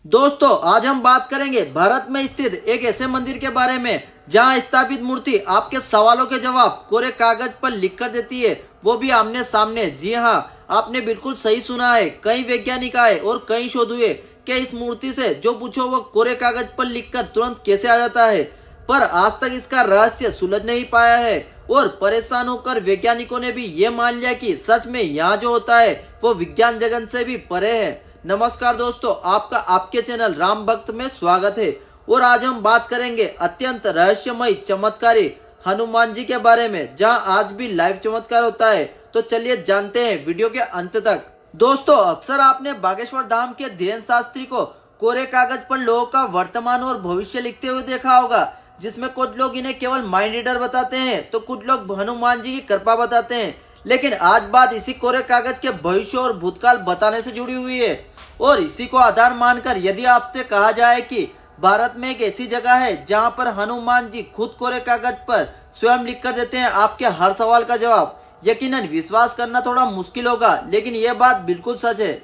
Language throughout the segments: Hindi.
दोस्तों आज हम बात करेंगे भारत में स्थित एक ऐसे मंदिर के बारे में जहां स्थापित मूर्ति आपके सवालों के जवाब कोरे कागज पर लिख कर देती है, वो भी आमने सामने। जी हाँ, आपने बिल्कुल सही सुना है। कई वैज्ञानिक आए और कई शोध हुए कि इस मूर्ति से जो पूछो वो कोरे कागज पर लिखकर तुरंत कैसे आ जाता है, पर आज तक इसका रहस्य सुलझ नहीं पाया है। और परेशान होकर वैज्ञानिकों ने भी ये मान लिया कि सच में यहाँ जो होता है वो विज्ञान जगत से भी परे है। नमस्कार दोस्तों, आपका आपके चैनल राम भक्त में स्वागत है। और आज हम बात करेंगे अत्यंत रहस्यमय चमत्कारी हनुमान जी के बारे में, जहां आज भी लाइव चमत्कार होता है। तो चलिए जानते हैं वीडियो के अंत तक। दोस्तों अक्सर आपने बागेश्वर धाम के धीरेन्द्र शास्त्री को कोरे कागज पर लोगों का वर्तमान और भविष्य लिखते हुए देखा होगा, जिसमें कुछ लोग इन्हें केवल माइंड रीडर बताते हैं तो कुछ लोग हनुमान जी की कृपा बताते हैं। लेकिन आज बात इसी कोरे कागज के भविष्य और भूतकाल बताने से जुड़ी हुई है। और इसी को आधार मानकर यदि आपसे कहा जाए कि भारत में एक ऐसी जगह है जहां पर हनुमान जी खुद कोरे कागज पर स्वयं लिख कर देते हैं आपके हर सवाल का जवाब, यकीनन विश्वास करना थोड़ा मुश्किल होगा, लेकिन यह बात बिल्कुल सच है।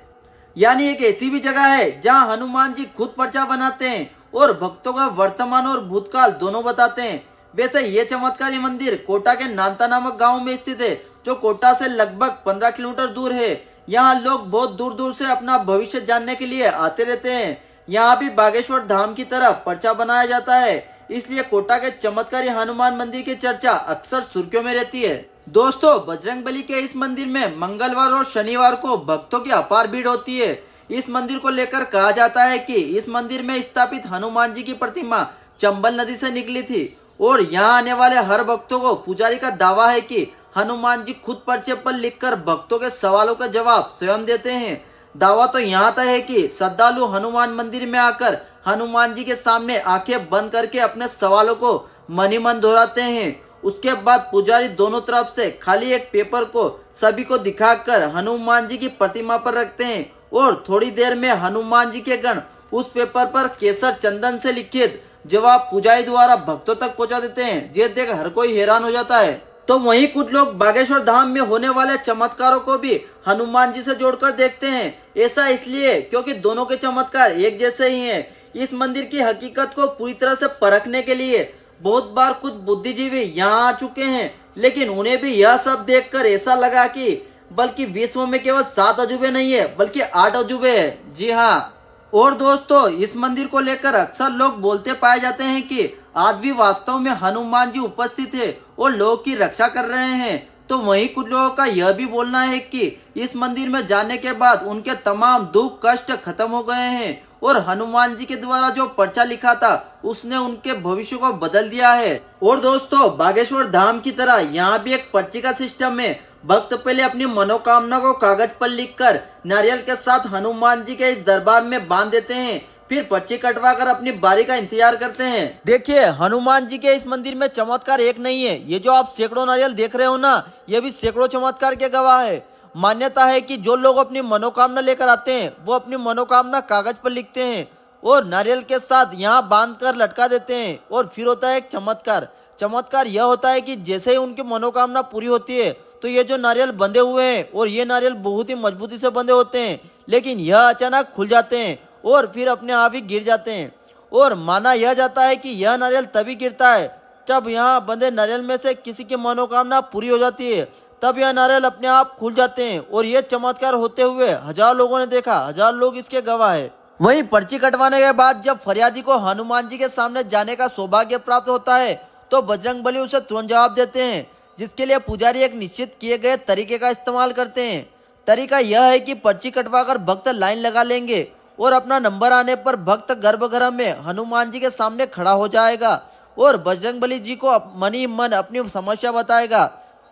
यानी एक ऐसी भी जगह है जहां हनुमान जी खुद पर्चा बनाते हैं और भक्तों का वर्तमान और भूतकाल दोनों बताते हैं। वैसे ये चमत्कारी मंदिर कोटा के नांता नामक गांव में स्थित है, जो कोटा से लगभग 15 किलोमीटर दूर है। यहाँ लोग बहुत दूर दूर से अपना भविष्य जानने के लिए आते रहते हैं। यहाँ भी बागेश्वर धाम की तरह पर्चा बनाया जाता है, इसलिए कोटा के चमत्कारी हनुमान मंदिर की चर्चा अक्सर सुर्खियों में रहती है। दोस्तों बजरंगबली के इस मंदिर में मंगलवार और शनिवार को भक्तों की अपार भीड़ होती है। इस मंदिर को लेकर कहा जाता है कि इस मंदिर में स्थापित हनुमान जी की प्रतिमा चंबल नदी से निकली थी। और यहाँ आने वाले हर भक्तों को पुजारी का दावा है कि हनुमान जी खुद पर्चे पर लिखकर भक्तों के सवालों का जवाब स्वयं देते हैं। दावा तो यहाँ तक है कि श्रद्धालु हनुमान मंदिर में आकर हनुमान जी के सामने आंखें बंद करके अपने सवालों को मन ही मन दोहराते हैं। उसके बाद पुजारी दोनों तरफ से खाली एक पेपर को सभी को दिखाकर हनुमान जी की प्रतिमा पर रखते हैं और थोड़ी देर में हनुमान जी के गण उस पेपर पर केसर चंदन से लिखित जवाब पुजारी द्वारा भक्तों तक पहुंचा देते हैं। ये देख हर कोई हैरान हो जाता है। तो वहीं कुछ लोग बागेश्वर धाम में होने वाले चमत्कारों को भी हनुमान जी से जोड़कर देखते हैं। ऐसा इसलिए क्योंकि दोनों के चमत्कार एक जैसे ही हैं। इस मंदिर की हकीकत को पूरी तरह से परखने के लिए बहुत बार कुछ बुद्धिजीवी यहाँ आ चुके हैं, लेकिन उन्हें भी यह सब देखकर ऐसा लगा कि बल्कि विश्व में केवल 7 अजूबे नहीं है बल्कि 8 अजूबे है। जी हाँ। और दोस्तों इस मंदिर को लेकर अक्सर लोग बोलते पाए जाते हैं कि आज भी वास्तव में हनुमान जी उपस्थित है और लोगों की रक्षा कर रहे हैं। तो वहीं कुछ लोगों का यह भी बोलना है कि इस मंदिर में जाने के बाद उनके तमाम दुख कष्ट खत्म हो गए हैं और हनुमान जी के द्वारा जो पर्चा लिखा था उसने उनके भविष्य को बदल दिया है। और दोस्तों बागेश्वर धाम की तरह यहाँ भी एक पर्ची का सिस्टम है। भक्त पहले अपनी मनोकामना को कागज पर लिखकर नारियल के साथ हनुमान जी के इस दरबार में बांध देते हैं, फिर पर्ची कटवा कर अपनी बारी का इंतजार करते हैं। देखिए हनुमान जी के इस मंदिर में चमत्कार एक नहीं है, ये जो आप सैकड़ों नारियल देख रहे हो ना, ये भी सैकड़ों चमत्कार के गवाह है। मान्यता है कि जो लोग अपनी मनोकामना लेकर आते हैं वो अपनी मनोकामना कागज पर लिखते हैं और नारियल के साथ यहाँ बांध कर लटका देते हैं। और फिर होता है एक चमत्कार। चमत्कार यह होता है कि जैसे ही उनकी मनोकामना पूरी होती है तो ये जो नारियल बंधे हुए हैं, और ये नारियल बहुत ही मजबूती से बंधे होते हैं, लेकिन यह अचानक खुल जाते हैं और फिर अपने आप ही गिर जाते हैं। और माना यह जाता है कि यह नारियल तभी गिरता है जब यहाँ बंधे नारियल में से किसी की मनोकामना पूरी हो जाती है, तब यह नारियल अपने आप खुल जाते हैं। और ये चमत्कार होते हुए हजारों लोगों ने देखा, 1000 लोग इसके गवाह है। वहीं पर्ची कटवाने के बाद जब फरियादी को हनुमान जी के सामने जाने का सौभाग्य प्राप्त होता है तो बजरंगबली उसे तुरंत जवाब देते हैं, जिसके लिए पुजारी एक निश्चित किए गए तरीके का इस्तेमाल करते हैं। तरीका यह है कि पर्ची कटवाकर भक्त लाइन लगा लेंगे और अपना नंबर आने पर भक्त गर्भगृह में हनुमान जी के सामने खड़ा हो जाएगा और बजरंगबली जी को मन ही मन अपनी समस्या बताएगा।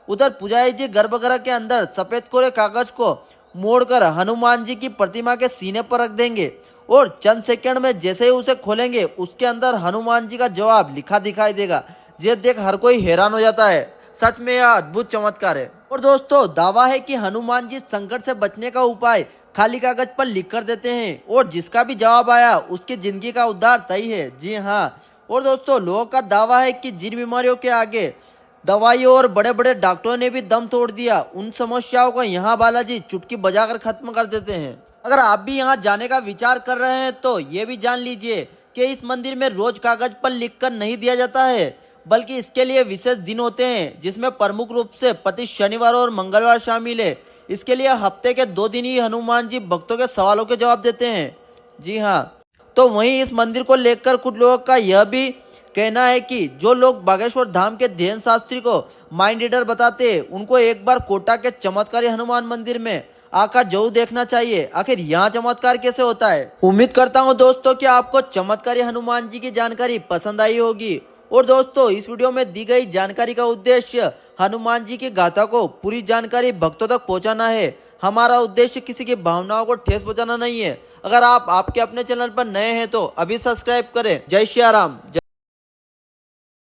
उधर पुजारी जी गर्भगृह के अंदर सफेद कोरे कागज को मोड़कर हनुमान जी की प्रतिमा के सीने पर रख देंगे और चंद सेकंड में जैसे ही उसे खोलेंगे उसके अंदर हनुमान जी का जवाब लिखा दिखाई देगा। ये देख हर कोई हैरान हो जाता है। सच में यह अद्भुत चमत्कार है। और दोस्तों दावा है कि हनुमान जी संकट से बचने का उपाय खाली कागज पर लिख कर देते हैं और जिसका भी जवाब आया उसकी जिंदगी का उद्धार तय है। जी हाँ। और दोस्तों लोगों का दावा है कि जिन बीमारियों के आगे दवाइयों और बड़े बड़े डॉक्टरों ने भी दम तोड़ दिया, उन समस्याओं को यहाँ बालाजी चुटकी बजाकर खत्म कर देते हैं। अगर आप भी यहाँ जाने का विचार कर रहे हैं तो ये भी जान लीजिए कि इस मंदिर में रोज कागज पर लिखकर नहीं दिया जाता है, बल्कि इसके लिए विशेष दिन होते हैं जिसमें प्रमुख रूप से प्रति शनिवार और मंगलवार शामिल है। इसके लिए हफ्ते के 2 दिन ही हनुमान जी भक्तों के सवालों के जवाब देते हैं। जी हाँ, तो वहीं इस मंदिर को लेकर कुछ लोगों का यह भी कहना है कि जो लोग बागेश्वर धाम के ध्येन शास्त्री को माइंड रीडर बताते हैं उनको एक बार कोटा के चमत्कारी हनुमान मंदिर में आकर जरूर देखना चाहिए। आखिर यहाँ चमत्कार कैसे होता है। उम्मीद करता हूँ दोस्तों कि आपको चमत्कारी हनुमान जी की जानकारी पसंद आई होगी। और दोस्तों, इस वीडियो में दी गई जानकारी का उद्देश्य हनुमान जी की गाथा को पूरी जानकारी भक्तों तक पहुँचाना है। हमारा उद्देश्य किसी की भावनाओं को ठेस पहुँचाना नहीं है। अगर आप आपके अपने चैनल पर नए हैं तो अभी सब्सक्राइब करें। जय श्री राम।